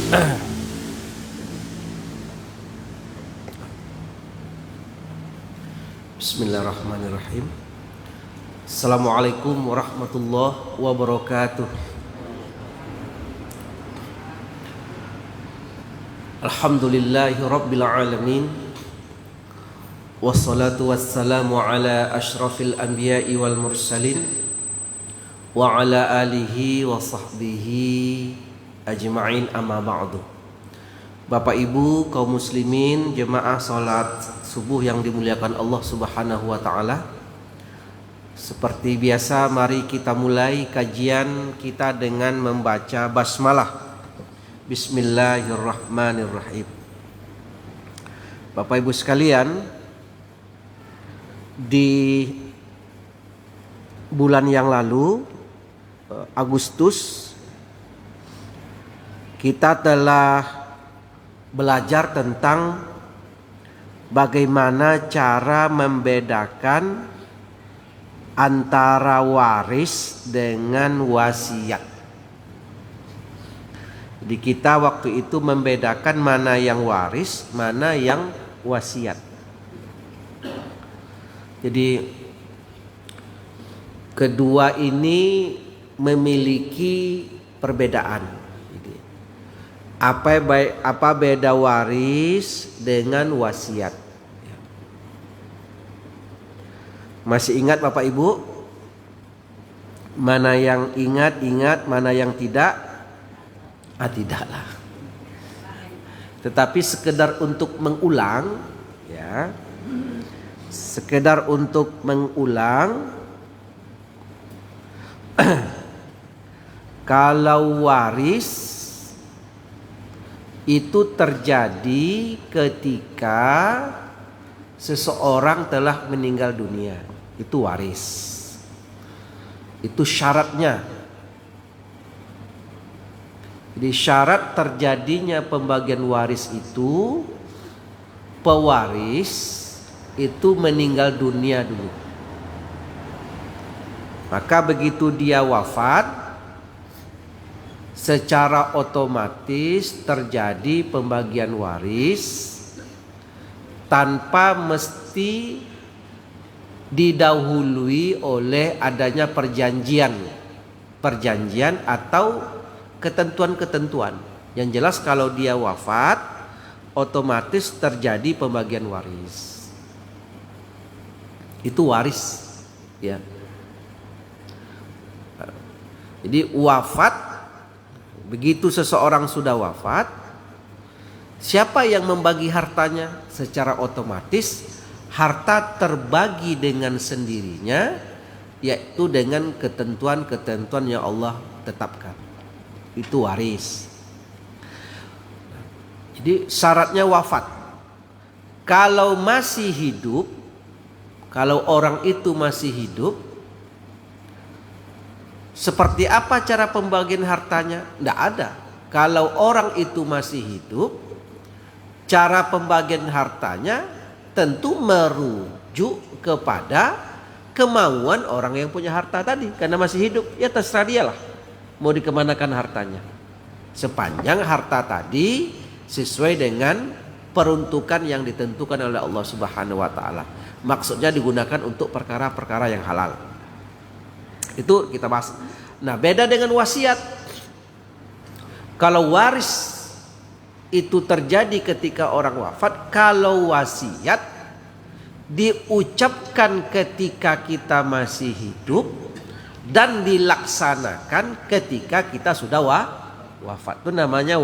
Bismillahirrahmanirrahim. Assalamualaikum warahmatullahi wabarakatuh. Alhamdulillahi rabbil alamin. Wassalatu wassalamu ala ashrafil anbiya'i wal mursalin wa ala alihi wa sahbihi ajma'in, amma ba'du. Bapak Ibu kaum muslimin, jemaah salat subuh yang dimuliakan Allah Subhanahu wa taala. Seperti biasa, mari kita mulai kajian kita dengan membaca basmalah. Bismillahirrahmanirrahim. Bapak Ibu sekalian, di bulan yang lalu, Agustus, kita telah belajar tentang bagaimana cara membedakan antara waris dengan wasiat. Jadi kita waktu itu membedakan mana yang waris, mana yang wasiat. Jadi kedua ini memiliki perbedaan. Jadi, apa beda waris dengan wasiat? Masih ingat Bapak Ibu? Mana yang ingat, mana yang tidak? Tidaklah. Tetapi sekedar untuk mengulang, ya. Sekedar untuk mengulang. Kalau waris itu terjadi ketika seseorang telah meninggal dunia, itu waris. Itu syaratnya. Jadi syarat terjadinya pembagian waris itu, pewaris itu meninggal dunia dulu. Maka begitu dia wafat, secara otomatis terjadi pembagian waris tanpa mesti didahului oleh adanya perjanjian atau ketentuan-ketentuan. Yang jelas kalau dia wafat, otomatis terjadi pembagian waris. Itu waris, ya. Jadi wafat, begitu seseorang sudah wafat, siapa yang membagi hartanya? Secara otomatis harta terbagi dengan sendirinya, yaitu dengan ketentuan-ketentuan yang Allah tetapkan. Itu waris. Jadi syaratnya wafat. Kalau masih hidup, kalau orang itu masih hidup, seperti apa cara pembagian hartanya? Tidak ada. Kalau orang itu masih hidup, cara pembagian hartanya tentu merujuk kepada kemauan orang yang punya harta tadi. Karena masih hidup, ya terserah dia lah mau dikemanakan hartanya. Sepanjang harta tadi sesuai dengan peruntukan yang ditentukan oleh Allah Subhanahu wa taala. Maksudnya digunakan untuk perkara-perkara yang halal. Itu kita bahas. Nah, beda dengan wasiat. Kalau waris itu terjadi ketika orang wafat, kalau wasiat diucapkan ketika kita masih hidup dan dilaksanakan ketika kita sudah wafat. Itu namanya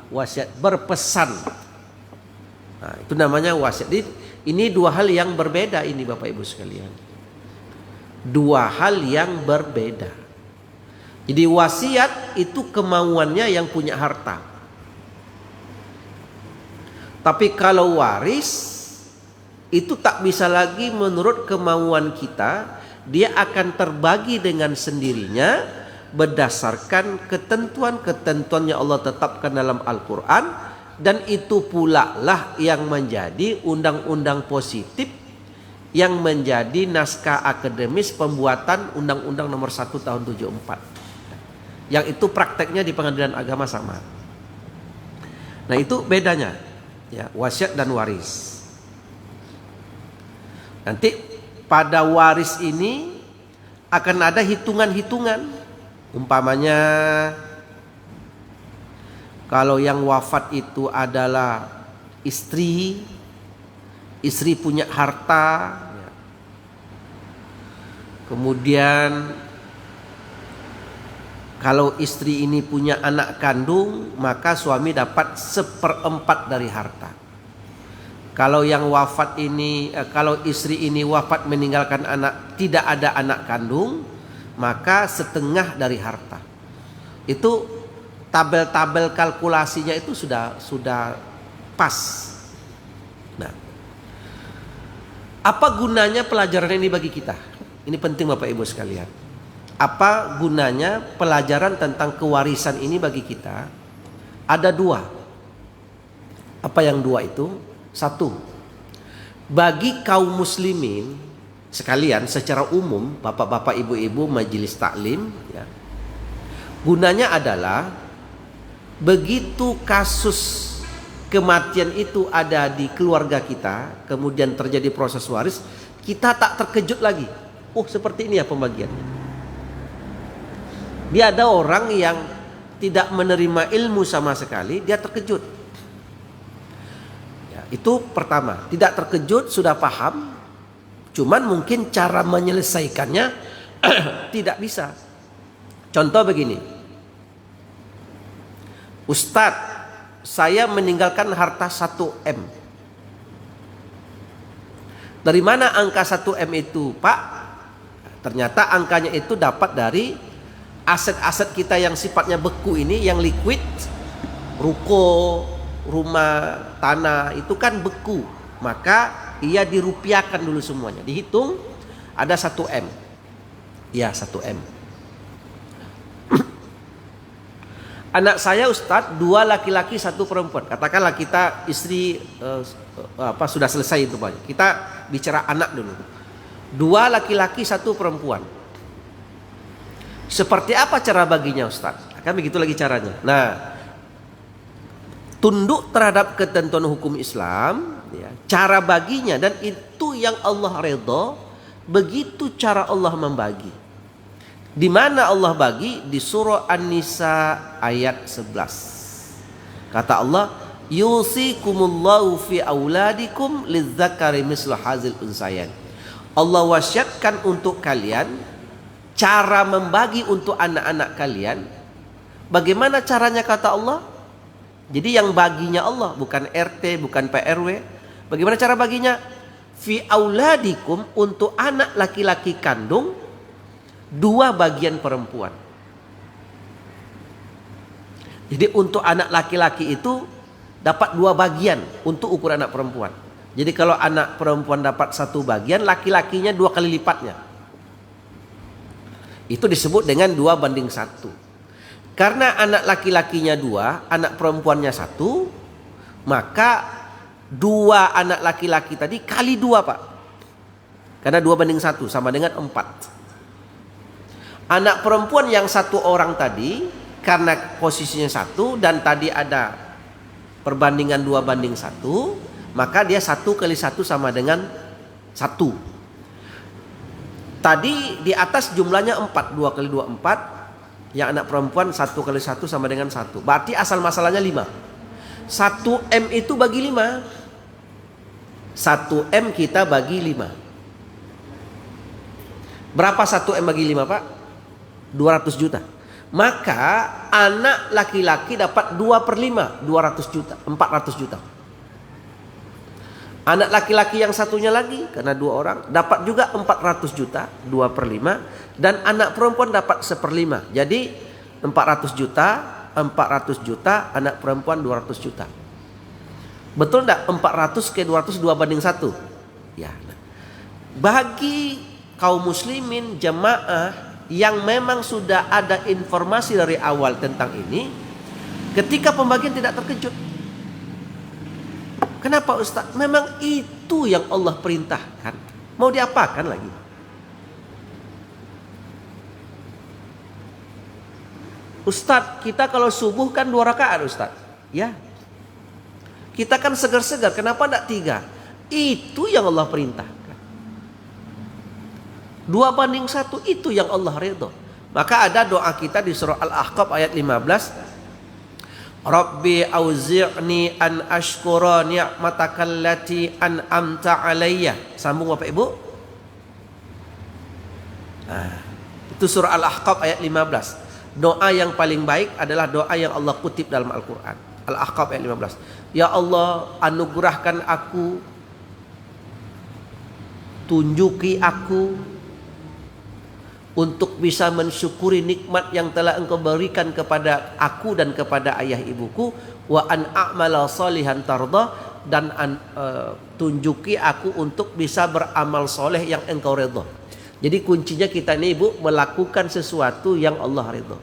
wasiat, berpesan. Nah, itu namanya wasiat. Ini dua hal yang berbeda ini Bapak Ibu sekalian. Dua hal yang berbeda. Jadi wasiat itu kemauannya yang punya harta. Tapi kalau waris itu tak bisa lagi menurut kemauan kita, dia akan terbagi dengan sendirinya berdasarkan ketentuan-ketentuan yang Allah tetapkan dalam Al-Quran, dan itu pula lah yang menjadi undang-undang positif yang menjadi naskah akademis pembuatan Undang-Undang Nomor 1 Tahun 74. Yang itu prakteknya di Pengadilan Agama sama. Nah itu bedanya, ya, wasiat dan waris. Nanti pada waris ini akan ada hitungan-hitungan. Umpamanya kalau yang wafat itu adalah istri punya harta, ya. Kemudian kalau istri ini punya anak kandung, maka suami dapat 1/4 dari harta. Kalau yang wafat ini, kalau istri ini wafat meninggalkan anak, tidak ada anak kandung, maka 1/2 dari harta. Itu tabel-tabel kalkulasinya itu sudah pas. Nah, apa gunanya pelajaran ini bagi kita? Ini penting Bapak Ibu sekalian. Apa gunanya pelajaran tentang kewarisan ini bagi kita? Ada 2. Apa yang 2 itu? 1, bagi kaum muslimin sekalian secara umum, bapak-bapak, ibu-ibu majelis taklim, ya, gunanya adalah begitu kasus kematian itu ada di keluarga kita, kemudian terjadi proses waris, kita tak terkejut lagi. Oh, seperti ini ya pembagiannya. Dia ada orang yang tidak menerima ilmu sama sekali, dia terkejut. Ya, itu pertama, tidak terkejut, sudah paham, cuman mungkin cara menyelesaikannya tidak bisa. Contoh begini, Ustadz, saya meninggalkan harta 1 M. Dari mana angka 1 M itu, Pak? Ternyata angkanya itu dapat dari aset-aset kita yang sifatnya beku ini, yang liquid, ruko, rumah, tanah, itu kan beku. Maka ia dirupiahkan dulu semuanya. Dihitung ada 1 M. Ya, 1 M. Anak saya Ustadz, 2 laki-laki 1 perempuan. Katakanlah kita istri sudah selesai itu Pak. Kita bicara anak dulu. 2 laki-laki 1 perempuan. Seperti apa cara baginya Ustadz? Kan begitu lagi caranya. Nah, tunduk terhadap ketentuan hukum Islam, ya, cara baginya, dan itu yang Allah redha. Begitu cara Allah membagi. Di mana Allah bagi? Di surah An-Nisa ayat 11. Kata Allah, yusikumullahu fi auladikum lizzakari mislu hazil unsayan. Allah wasiatkan untuk kalian cara membagi untuk anak-anak kalian. Bagaimana caranya kata Allah? Jadi yang baginya Allah, bukan RT, bukan PRW. Bagaimana cara baginya? Fi auladikum, untuk anak laki-laki kandung 2 bagian perempuan. Jadi untuk anak laki-laki itu dapat 2 bagian untuk ukuran anak perempuan. Jadi kalau anak perempuan dapat 1 bagian, laki-lakinya 2 kali lipatnya. Itu disebut dengan 2:1. Karena anak laki-lakinya 2, anak perempuannya 1, maka 2 anak laki-laki tadi kali 2 Pak. Karena 2:1 sama dengan 4. Anak perempuan yang 1 orang tadi, karena posisinya 1 dan tadi ada perbandingan 2:1, maka dia 1 kali 1 sama dengan 1. Tadi di atas jumlahnya 4, 2 kali 2 4. Yang anak perempuan 1 kali 1 sama dengan 1. Berarti asal masalahnya 5. 1 M itu bagi 5. 1 M kita bagi 5. Berapa 1 M bagi 5 Pak? 200 juta. Maka anak laki-laki dapat 2/5, 200 juta, 400 juta. Anak laki-laki yang satunya lagi, karena 2 orang, dapat juga 400 juta, 2/5. Dan anak perempuan dapat 1/5. Jadi 400 juta, 400 juta, anak perempuan 200 juta. Betul enggak? 400 ke 200, 2:1. Ya. Bagi kaum muslimin jemaah yang memang sudah ada informasi dari awal tentang ini, ketika pembagian tidak terkejut. Kenapa Ustaz? Memang itu yang Allah perintahkan. Mau diapakan lagi? Ustaz, kita kalau subuh kan 2 rakaat Ustaz. Ya. Kita kan segar-segar, kenapa tidak 3? Itu yang Allah perintahkan. 2:1 itu yang Allah ridho. Maka ada doa kita di surah Al-Ahqaf ayat 15. Rabbi auzi'ni an ashkura ni'matakal lati an'amta alayya. Sambung Bapak Ibu. Nah, itu surah Al-Ahqaf ayat 15. Doa yang paling baik adalah doa yang Allah kutip dalam Al-Quran. Al-Ahqaf ayat 15. Ya Allah, anugerahkan aku, tunjuki aku untuk bisa mensyukuri nikmat yang telah Engkau berikan kepada aku dan kepada ayah ibuku, wa an a'mala salihan tarda, dan tunjuki aku untuk bisa beramal soleh yang Engkau ridha. Jadi kuncinya kita ini Ibu melakukan sesuatu yang Allah ridha.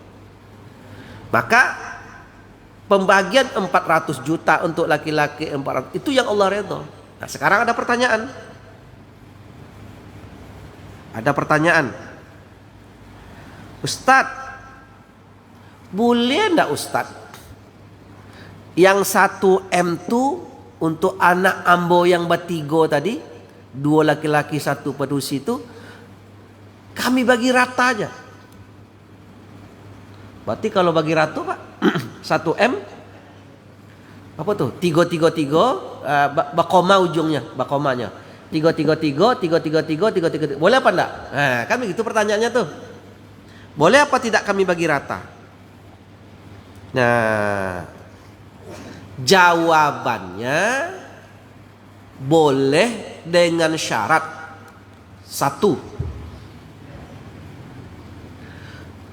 Maka pembagian 400 juta untuk laki-laki 400 itu yang Allah ridha. Nah, sekarang ada pertanyaan. Ada pertanyaan. Ustadz, boleh enggak Ustadz yang 1M itu untuk anak ambo yang bertiga tadi, 2 laki-laki 1 pedusi itu, kami bagi rata aja. Berarti kalau bagi rata Pak 1M apa tuh? 3 bakoma ujungnya, bakomanya 3 boleh apa enggak? Nah, kami gitu pertanyaannya tuh. Boleh apa tidak kami bagi rata? Nah, jawabannya boleh dengan syarat 1,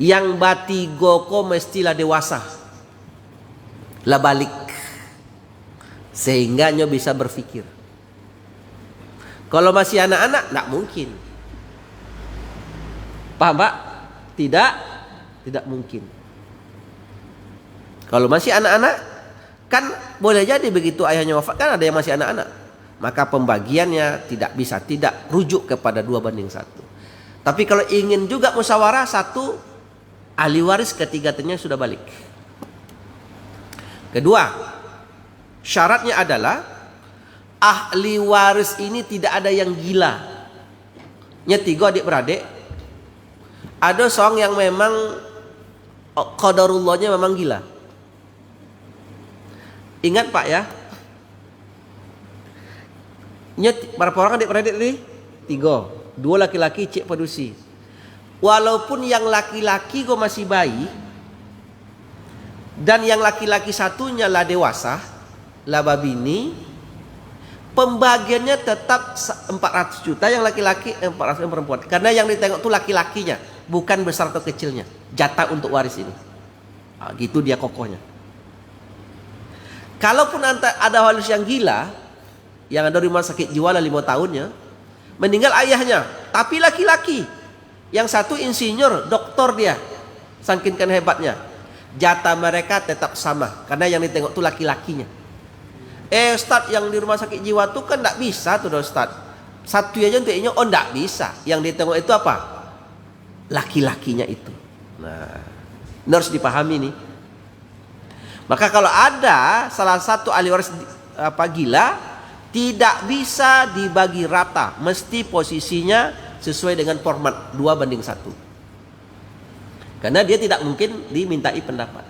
yang batigoko mestilah dewasa lah balik, sehingga nyo bisa berpikir. Kalau masih anak-anak tidak mungkin. Paham Pak? Tidak mungkin. Kalau masih anak-anak kan boleh jadi begitu ayahnya wafat kan ada yang masih anak-anak, maka pembagiannya tidak rujuk kepada 2:1. Tapi kalau ingin juga musyawarah, 1 ahli waris ketiganya sudah balik. Kedua, syaratnya adalah ahli waris ini tidak ada yang gila. Nya 3 adik-beradik. Ada seorang yang memang qadarullahnya memang gila. Ingat Pak ya. Berapa orang adik-beradik tadi? 3. 2 laki-laki cik pedusi. Walaupun yang laki-laki kok masih bayi, dan yang laki-laki satunya lah dewasa, lah babini, pembagiannya tetap 400 juta yang laki-laki, 400 yang perempuan. Karena yang ditengok itu laki-lakinya, bukan besar atau kecilnya. Jatah untuk waris ini. Nah, gitu dia kokohnya. Kalaupun ada waris yang gila, yang ada di rumah sakit jiwa 5 tahunnya, meninggal ayahnya, tapi laki-laki. Yang satu insinyur, doktor dia, saking kan hebatnya. Jatah mereka tetap sama, karena yang ditengok itu laki-lakinya. Ustadz yang di rumah sakit jiwa tuh kan tidak bisa tuh Ustadz. Satu aja untuknya, oh tidak bisa. Yang ditengok itu apa? Laki-lakinya itu. Nah, ini harus dipahami nih. Maka kalau ada salah satu ahli waris gila, tidak bisa dibagi rata, mesti posisinya sesuai dengan format 2:1. Karena dia tidak mungkin dimintai pendapat.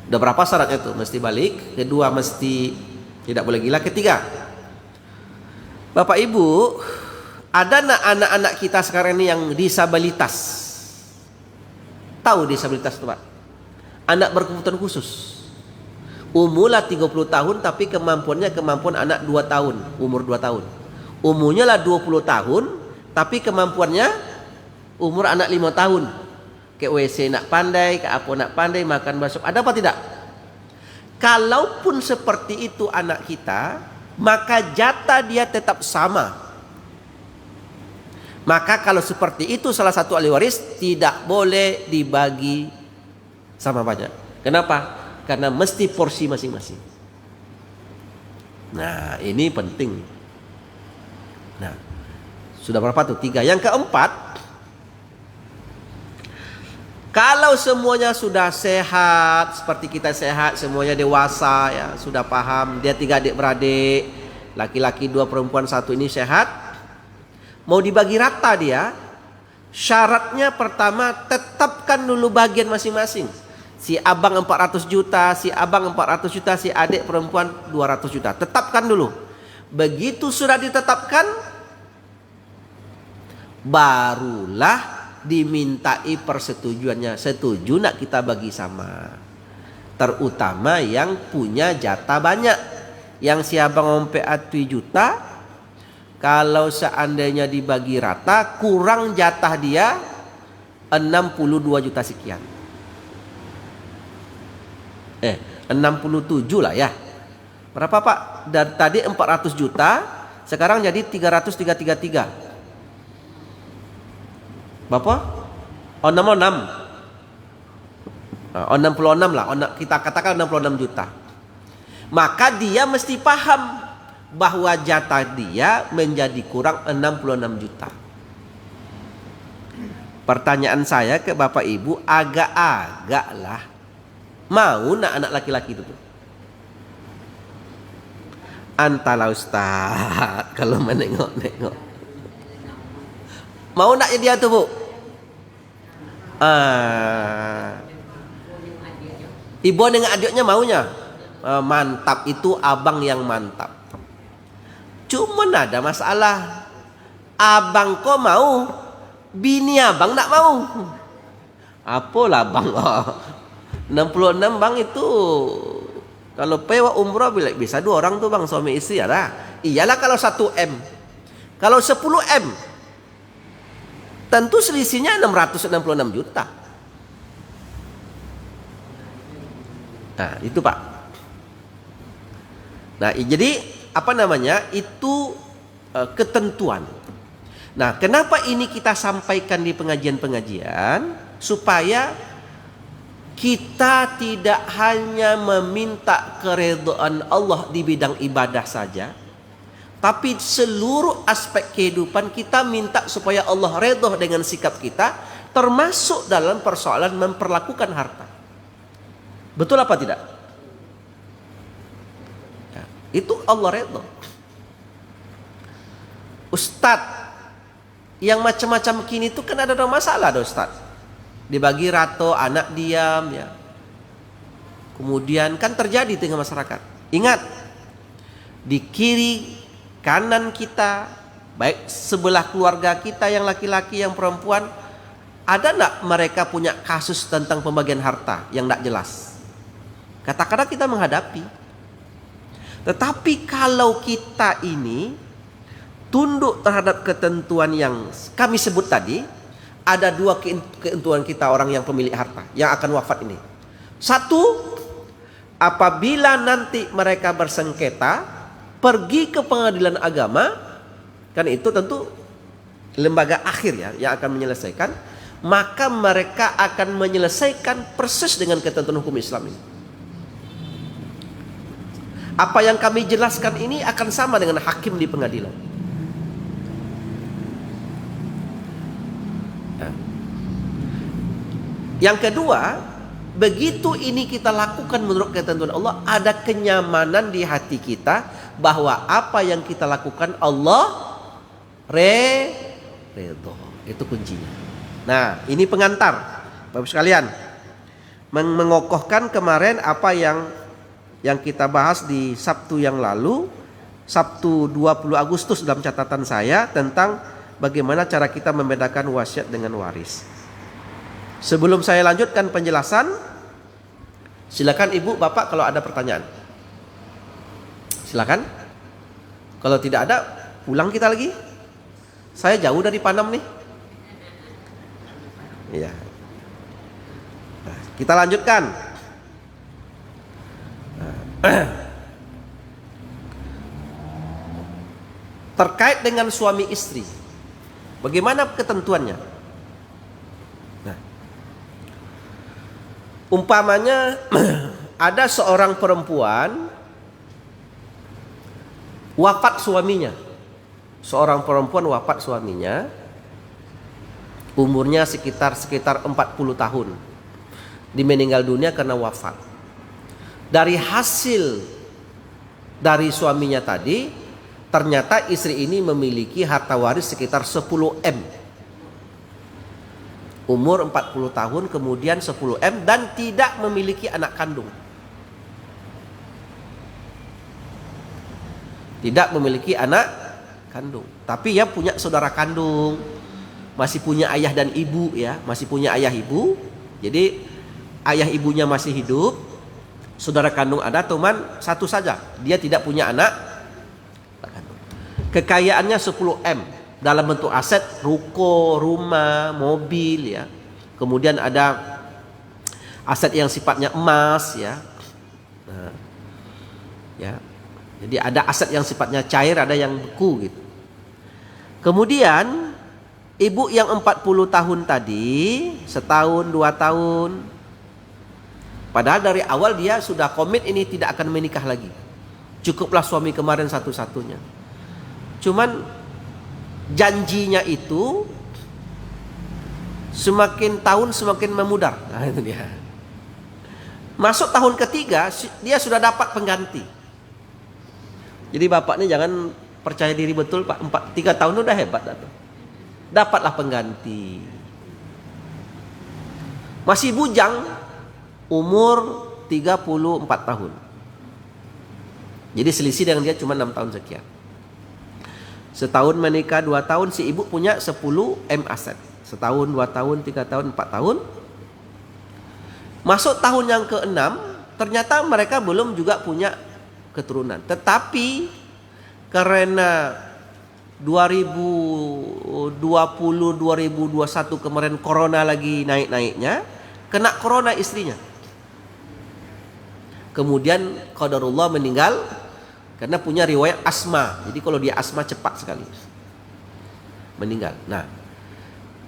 Udah berapa syaratnya tuh? Mesti balik. Kedua, mesti tidak boleh gila. Ketiga, Bapak Ibu, ada anak-anak kita sekarang ini yang disabilitas. Tahu disabilitas itu Pak? Anak berkebutuhan khusus. Umurlah 30 tahun tapi kemampuan anak 2 tahun, umur 2 tahun. Umurnya lah 20 tahun tapi kemampuannya umur anak 5 tahun. Ke WC nak pandai, ke apa nak pandai, makan bakso. Ada apa tidak? Kalaupun seperti itu anak kita, maka jatah dia tetap sama. Maka kalau seperti itu salah satu ahli waris tidak boleh dibagi sama banyak. Kenapa? Karena mesti porsi masing-masing. Nah, ini penting. Nah, sudah berapa tuh? 3. Yang keempat, Kalau semuanya sudah sehat, seperti kita sehat, semuanya dewasa ya, sudah paham, dia 3 adik-beradik, laki-laki 2, perempuan 1 ini sehat, mau dibagi rata dia, syaratnya pertama tetapkan dulu bagian masing-masing. Si abang 400 juta, si abang 400 juta, si adik perempuan 200 juta. Tetapkan dulu. Begitu sudah ditetapkan, barulah dimintai persetujuannya. Setuju nak kita bagi sama. Terutama yang punya jatah banyak. Yang si abang 400 juta, kalau seandainya dibagi rata, kurang jatah dia 62 juta sekian. 67 lah ya. Berapa Pak? Dari tadi 400 juta, sekarang jadi 333. Berapa? 66. 66 lah. Kita katakan 66 juta. Maka dia mesti paham bahwa jatah dia menjadi kurang 66 juta. Pertanyaan saya ke Bapak Ibu, agak-agak lah, mau nak anak laki-laki itu tuh? Antara Ustaz kalau menengok-nengok, mau nak dia tuh Bu? Ibu dengan adiknya maunya. Mantap, itu abang yang mantap. Cuman ada masalah, abang kok mau, bini abang tak mau. Apalah bang, 66 bang itu kalau pewa umroh bisa 2 orang tuh bang, suami istri ada. Iyalah kalau 1 M. Kalau 10 M tentu selisihnya 666 juta. Nah itu Pak. Nah jadi apa namanya, itu ketentuan. Nah kenapa ini kita sampaikan di pengajian-pengajian, supaya kita tidak hanya meminta keridhaan Allah di bidang ibadah saja, tapi seluruh aspek kehidupan kita minta supaya Allah redha dengan sikap kita, termasuk dalam persoalan memperlakukan harta. Betul apa tidak? Ya, itu Allah redha. Ustadz yang macam-macam kini itu kan ada masalah ada Ustadz. Dibagi rato, anak diam ya. Kemudian kan terjadi tengah masyarakat. Ingat, di kiri kanan kita, baik sebelah keluarga kita yang laki-laki yang perempuan, ada enggak mereka punya kasus tentang pembagian harta yang enggak jelas? Kadang-kadang kita menghadapi. Tetapi kalau kita ini tunduk terhadap ketentuan yang kami sebut tadi, ada 2 ketentuan kita orang yang pemilik harta yang akan wafat ini. 1, apabila nanti mereka bersengketa pergi ke pengadilan agama, kan itu tentu lembaga akhir ya yang akan menyelesaikan, maka mereka akan menyelesaikan persis dengan ketentuan hukum Islam ini. Apa yang kami jelaskan ini akan sama dengan hakim di pengadilan. Yang kedua, begitu ini kita lakukan menurut ketentuan Allah, ada kenyamanan di hati kita bahwa apa yang kita lakukan Allah redha. Itu kuncinya. Nah, ini pengantar Bapak sekalian, mengokohkan kemarin apa yang kita bahas di Sabtu yang lalu, Sabtu 20 Agustus dalam catatan saya, tentang bagaimana cara kita membedakan wasiat dengan waris. Sebelum saya lanjutkan penjelasan, silakan Ibu, Bapak kalau ada pertanyaan. Silakan. Kalau tidak ada, pulang kita lagi. Saya jauh dari Panam nih. Iya. Nah, kita lanjutkan. Terkait dengan suami istri, bagaimana ketentuannya? Umpamanya ada seorang perempuan wafat suaminya. Seorang perempuan wafat suaminya. Umurnya sekitar 40 tahun. Dia meninggal dunia karena wafat. Dari hasil dari suaminya tadi, ternyata istri ini memiliki harta waris sekitar 10 M. Umur 40 tahun, kemudian 10 M, dan tidak memiliki anak kandung. Tidak memiliki anak kandung. Tapi ya punya saudara kandung. Masih punya ayah dan ibu ya. Masih punya ayah ibu. Jadi ayah ibunya masih hidup. Saudara kandung ada, teman satu saja. Dia tidak punya anak kandung. Kekayaannya 10 M. Dalam bentuk aset, ruko, rumah, mobil ya. Kemudian ada aset yang sifatnya emas ya. Nah, ya. Jadi ada aset yang sifatnya cair, ada yang beku gitu. Kemudian ibu yang 40 tahun tadi, setahun, 2 tahun. Padahal dari awal dia sudah komit ini tidak akan menikah lagi. Cukuplah suami kemarin satu-satunya. Cuman janjinya itu semakin tahun semakin memudar. Nah, itu dia. Masuk tahun ketiga dia sudah dapat pengganti. Jadi bapak ini jangan percaya diri betul Pak. 3 tahun udah hebat tuh. Dapatlah pengganti. Masih bujang, umur 34 tahun. Jadi selisih dengan dia cuma 6 tahun sekian. Setahun menikah, 2 tahun si ibu punya 10 M aset. Setahun, 2 tahun, 3 tahun, 4 tahun. Masuk tahun yang ke-6, ternyata mereka belum juga punya keturunan. Tetapi karena 2020-2021 kemarin corona lagi naik-naiknya, kena corona istrinya. Kemudian qadarullah meninggal karena punya riwayat asma. Jadi kalau dia asma cepat sekali meninggal. Nah,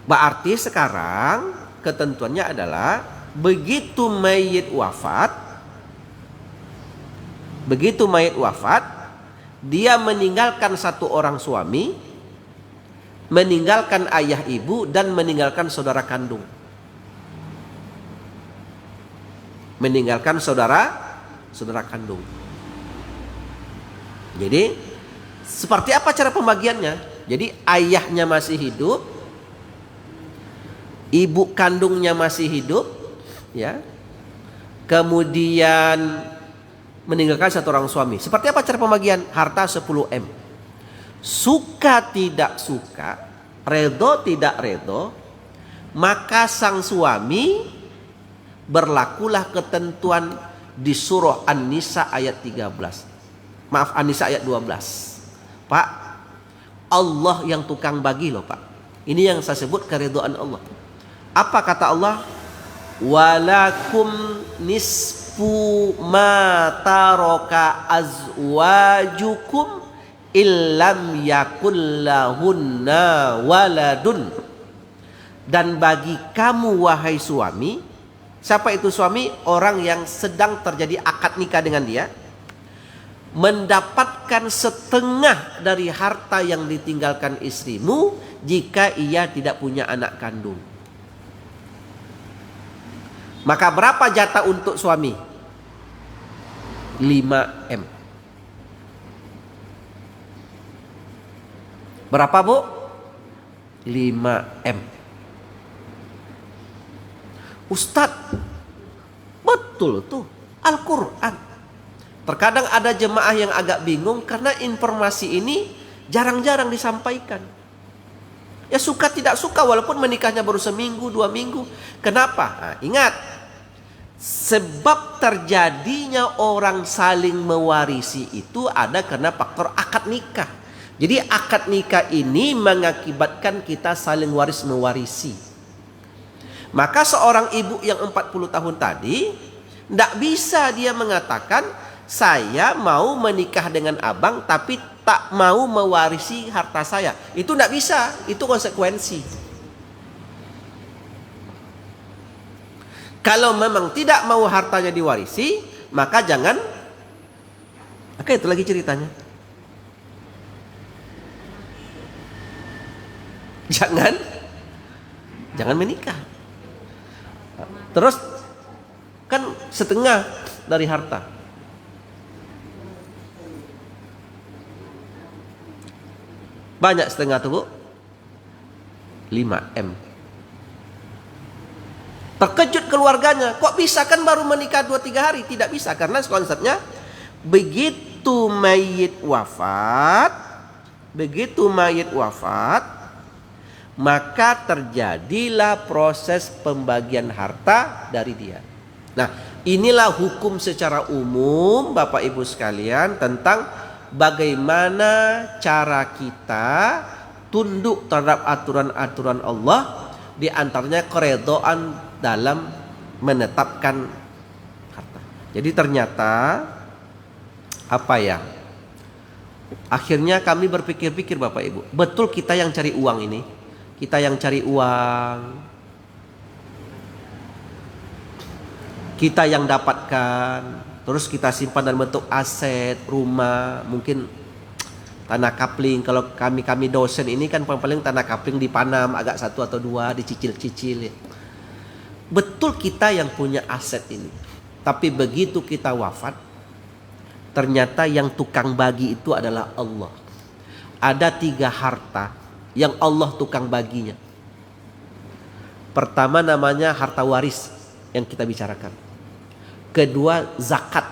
berarti sekarang ketentuannya adalah begitu mayit wafat, dia meninggalkan satu orang suami, meninggalkan ayah ibu, dan meninggalkan saudara kandung. Meninggalkan saudara kandung. Jadi seperti apa cara pembagiannya? Jadi ayahnya masih hidup, ibu kandungnya masih hidup, ya. Kemudian meninggalkan satu orang suami. Seperti apa cara pembagian? Harta 10 M. Suka tidak suka, redho tidak redho, maka sang suami berlakulah ketentuan di surah An-Nisa ayat 13. Maaf, An-Nisa ayat 12. Pak, Allah yang tukang bagi loh Pak. Ini yang saya sebut keridhaan Allah. Apa kata Allah? Walakum nisfu ma taraka azwajukum illam yakul lahunna waladun. Dan bagi kamu wahai suami, siapa itu suami? Orang yang sedang terjadi akad nikah dengan dia, mendapatkan setengah dari harta yang ditinggalkan istrimu jika ia tidak punya anak kandung. Maka berapa jatah untuk suami? 5 M. Berapa Bu? 5 M. Ustadz, betul tuh Al-Quran. Terkadang ada jemaah yang agak bingung karena informasi ini jarang-jarang disampaikan. Ya suka tidak suka walaupun menikahnya baru seminggu, 2 minggu. Kenapa? Nah, ingat, sebab terjadinya orang saling mewarisi itu ada karena faktor akad nikah. Jadi akad nikah ini mengakibatkan kita saling waris mewarisi. Maka seorang ibu yang 40 tahun tadi tidak bisa dia mengatakan saya mau menikah dengan abang tapi tak mau mewarisi harta saya. Itu tidak bisa, itu konsekuensi. Kalau memang tidak mau hartanya diwarisi, maka jangan. Oke, itu lagi ceritanya. jangan menikah. Terus kan setengah dari harta. Banyak setengah tuh, Bu. 5M. Terkejut keluarganya, kok bisa, kan baru menikah 2-3 hari? Tidak bisa, karena konsepnya begitu mayit wafat, maka terjadilah proses pembagian harta dari dia. Nah, inilah hukum secara umum Bapak Ibu sekalian tentang bagaimana cara kita tunduk terhadap aturan-aturan Allah, di antaranya keredoan dalam menetapkan harta. Jadi ternyata akhirnya kami berpikir-pikir Bapak Ibu, betul kita yang cari uang ini, kita yang cari uang, kita yang dapatkan, terus kita simpan dalam bentuk aset, rumah, mungkin tanah kapling. Kalau kami dosen ini kan paling tanah kapling dipanam agak 1 atau 2, dicicil-cicil ya. Betul kita yang punya aset ini, tapi begitu kita wafat, ternyata yang tukang bagi itu adalah Allah. Ada 3 harta yang Allah tukang baginya. Pertama namanya harta waris yang kita bicarakan. Kedua zakat.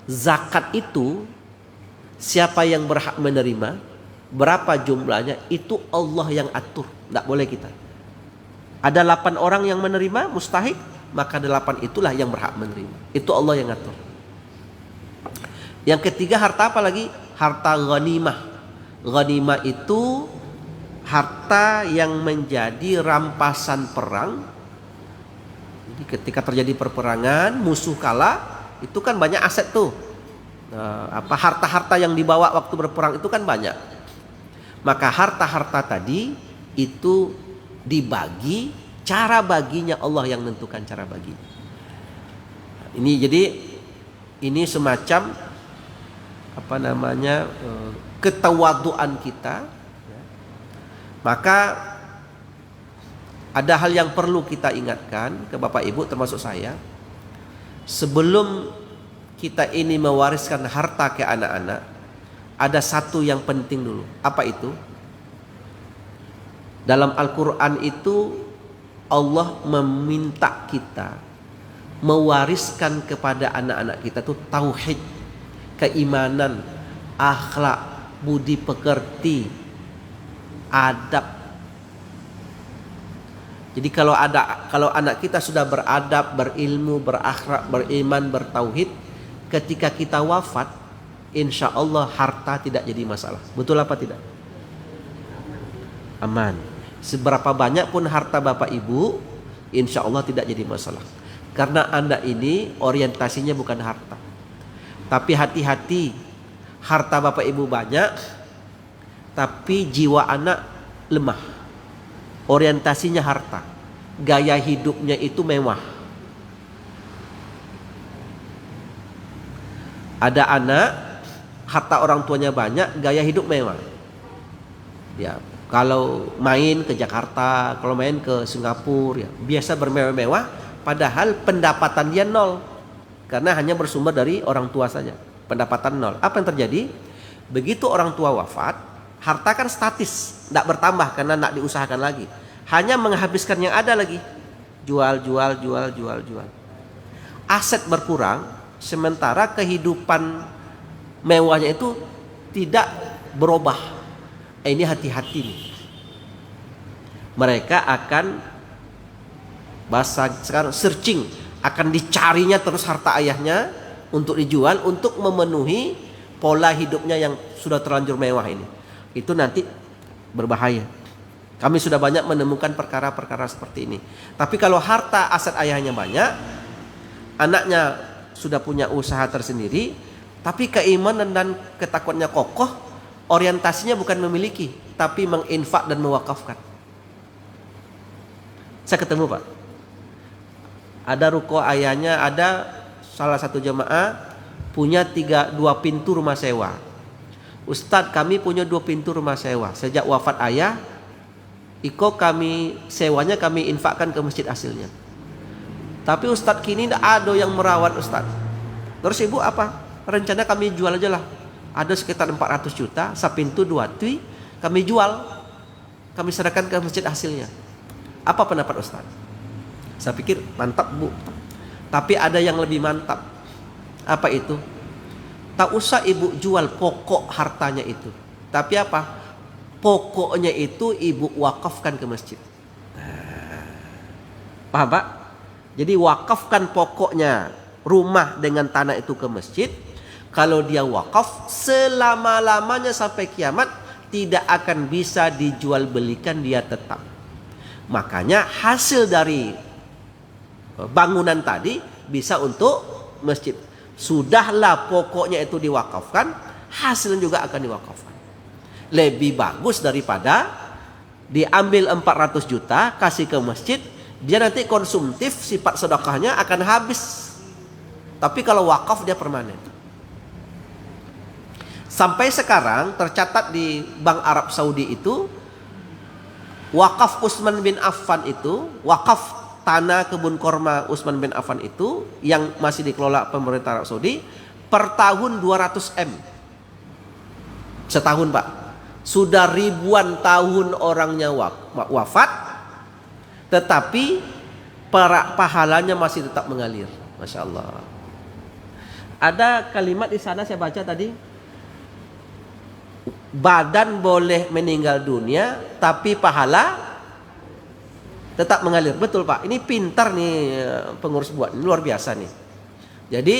Zakat itu siapa yang berhak menerima, berapa jumlahnya, itu Allah yang atur, tidak boleh kita. Ada 8 orang yang menerima mustahik, maka 8 itulah yang berhak menerima. Itu Allah yang atur. Yang ketiga harta apa lagi? Harta ghanimah. Ghanimah itu harta yang menjadi rampasan perang. Jadi ketika terjadi perperangan, musuh kalah, itu kan banyak aset tuh. Harta-harta yang dibawa waktu berperang itu kan banyak. Maka harta-harta tadi itu dibagi, cara baginya Allah yang menentukan cara bagi. Ini semacam ketawaduan kita. Maka ada hal yang perlu kita ingatkan ke Bapak Ibu termasuk saya. Sebelum kita ini mewariskan harta ke anak-anak, ada satu yang penting dulu. Apa itu? Dalam Al-Quran itu Allah meminta kita mewariskan kepada anak-anak kita tuh tauhid, keimanan, akhlak, budi pekerti, adab. Jadi kalau anak kita sudah beradab, berilmu, berakhlak, beriman, bertauhid, ketika kita wafat, insya Allah harta tidak jadi masalah. Betul apa tidak? Aman. Seberapa banyak pun harta Bapak Ibu, insya Allah tidak jadi masalah. Karena Anda ini orientasinya bukan harta. Tapi hati-hati, harta Bapak Ibu banyak, tapi jiwa anak lemah. Orientasinya harta, gaya hidupnya itu mewah. Ada anak, harta orang tuanya banyak, gaya hidup mewah. Ya, kalau main ke Jakarta, kalau main ke Singapura, ya biasa bermewah-mewah, padahal pendapatan dia nol, karena hanya bersumber dari orang tua saja. Pendapatan nol. Apa yang terjadi? Begitu orang tua wafat, harta kan statis, tidak bertambah karena tidak diusahakan lagi. Hanya menghabiskan yang ada lagi. Jual. Aset berkurang, sementara kehidupan mewahnya itu tidak berubah. Ini hati-hati nih. Mereka akan bahasa sekarang searching, akan dicarinya terus harta ayahnya untuk dijual, untuk memenuhi pola hidupnya yang sudah terlanjur mewah ini. Itu nanti berbahaya. Kami sudah banyak menemukan perkara-perkara seperti ini. Tapi kalau harta aset ayahnya banyak, anaknya sudah punya usaha tersendiri, tapi keimanan dan ketakutannya kokoh, orientasinya bukan memiliki, tapi menginfak dan mewakafkan. Saya ketemu Pak, ada ruko ayahnya, ada salah satu jemaah punya 2 pintu rumah sewa. Ustadz, kami punya 2 pintu rumah sewa. Sejak wafat ayah, Iko kami sewanya kami infakkan ke masjid hasilnya. Tapi Ustadz kini tidak ada yang merawat Ustadz. Terus ibu apa? Rencana kami jual aja lah. Ada sekitar 400 juta, sapintu 2 tui, kami jual. Kami serahkan ke masjid hasilnya. Apa pendapat Ustadz? Saya pikir mantap bu. Tapi ada yang lebih mantap. Apa itu? Tak usah ibu jual pokok hartanya itu. Tapi apa? Pokoknya itu ibu wakafkan ke masjid. Paham Pak? Jadi wakafkan pokoknya rumah dengan tanah itu ke masjid. Kalau dia wakaf selama-lamanya sampai kiamat tidak akan bisa dijual belikan, dia tetap. Makanya hasil dari bangunan tadi bisa untuk masjid. Sudahlah pokoknya itu diwakafkan, hasilnya juga akan diwakafkan. Lebih bagus daripada diambil 400 juta kasih ke masjid, dia nanti konsumtif, sifat sedekahnya akan habis. Tapi kalau wakaf dia permanen. Sampai sekarang tercatat di Bank Arab Saudi itu, wakaf Utsman bin Affan itu, wakaf tanah kebun korma Utsman bin Affan itu yang masih dikelola pemerintah Arab Saudi per tahun 200 M. Setahun Pak. Sudah ribuan tahun orangnya wafat, tetapi pahalanya masih tetap mengalir. Masya Allah. Ada kalimat di sana saya baca tadi, badan boleh meninggal dunia tapi pahala tetap mengalir. Betul Pak. Ini pintar nih pengurus buat. Ini luar biasa nih. Jadi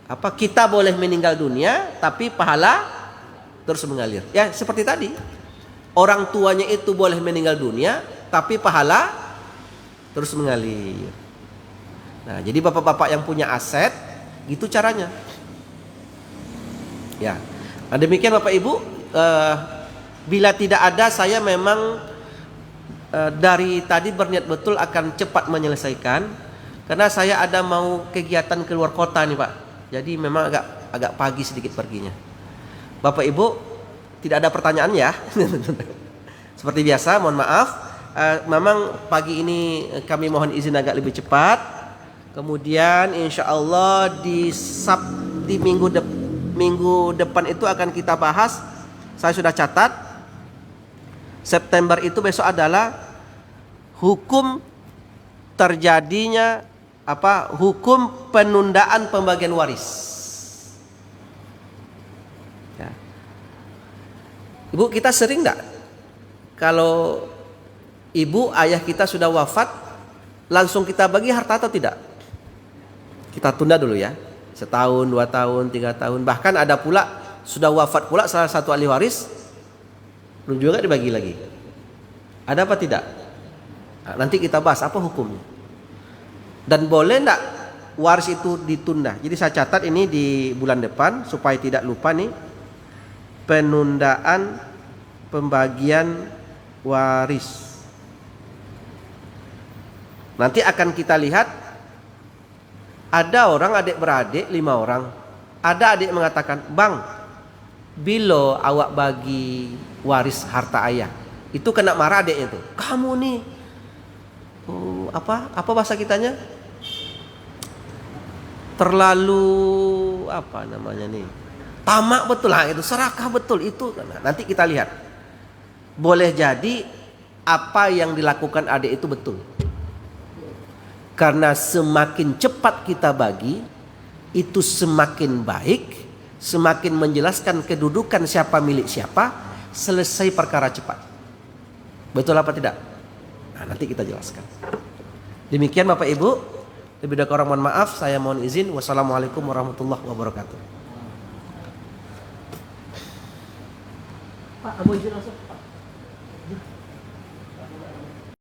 apa, kita boleh meninggal dunia tapi pahala terus mengalir. Ya seperti tadi. Orang tuanya itu boleh meninggal dunia tapi pahala terus mengalir. Nah, jadi bapak-bapak yang punya aset gitu caranya. Ya. Nah, demikian Bapak Ibu, bila tidak ada, saya memang dari tadi berniat betul akan cepat menyelesaikan, karena saya ada mau kegiatan keluar kota nih Pak. Jadi memang agak pagi sedikit perginya. Bapak Ibu tidak ada pertanyaan ya. Seperti biasa, mohon maaf. Memang pagi ini kami mohon izin agak lebih cepat. Kemudian insya Allah di minggu depan itu akan kita bahas. Saya sudah catat. September itu besok adalah hukum terjadinya hukum penundaan pembagian waris. Ya. Ibu, kita sering enggak kalau ibu ayah kita sudah wafat langsung kita bagi harta atau tidak? Kita tunda dulu ya, 1 tahun, 2 tahun, 3 tahun. Bahkan ada pula sudah wafat pula salah satu ahli waris, belum juga dibagi lagi. Ada apa tidak? Nah, nanti kita bahas apa hukumnya. Dan boleh enggak waris itu ditunda? Jadi saya catat ini di bulan depan supaya tidak lupa nih. Penundaan pembagian waris. Nanti akan kita lihat, ada orang adik-beradik 5 orang. Ada adik mengatakan, "Bang, bila awak bagi waris harta ayah, itu kena marah adiknya tuh. Kamu nih apa bahasa kitanya? Terlalu apa namanya nih? Tamak betul lah itu, serakah betul itu." Nah, nanti kita lihat. Boleh jadi apa yang dilakukan adik itu betul. Karena semakin cepat kita bagi, itu semakin baik, semakin menjelaskan kedudukan siapa milik siapa, selesai perkara cepat. Betul apa tidak? Nah, nanti kita jelaskan. Demikian Bapak Ibu, lebih dari kurang mohon maaf, saya mohon izin. Wassalamualaikum warahmatullahi wabarakatuh. Pak, mau izin langsung Pak.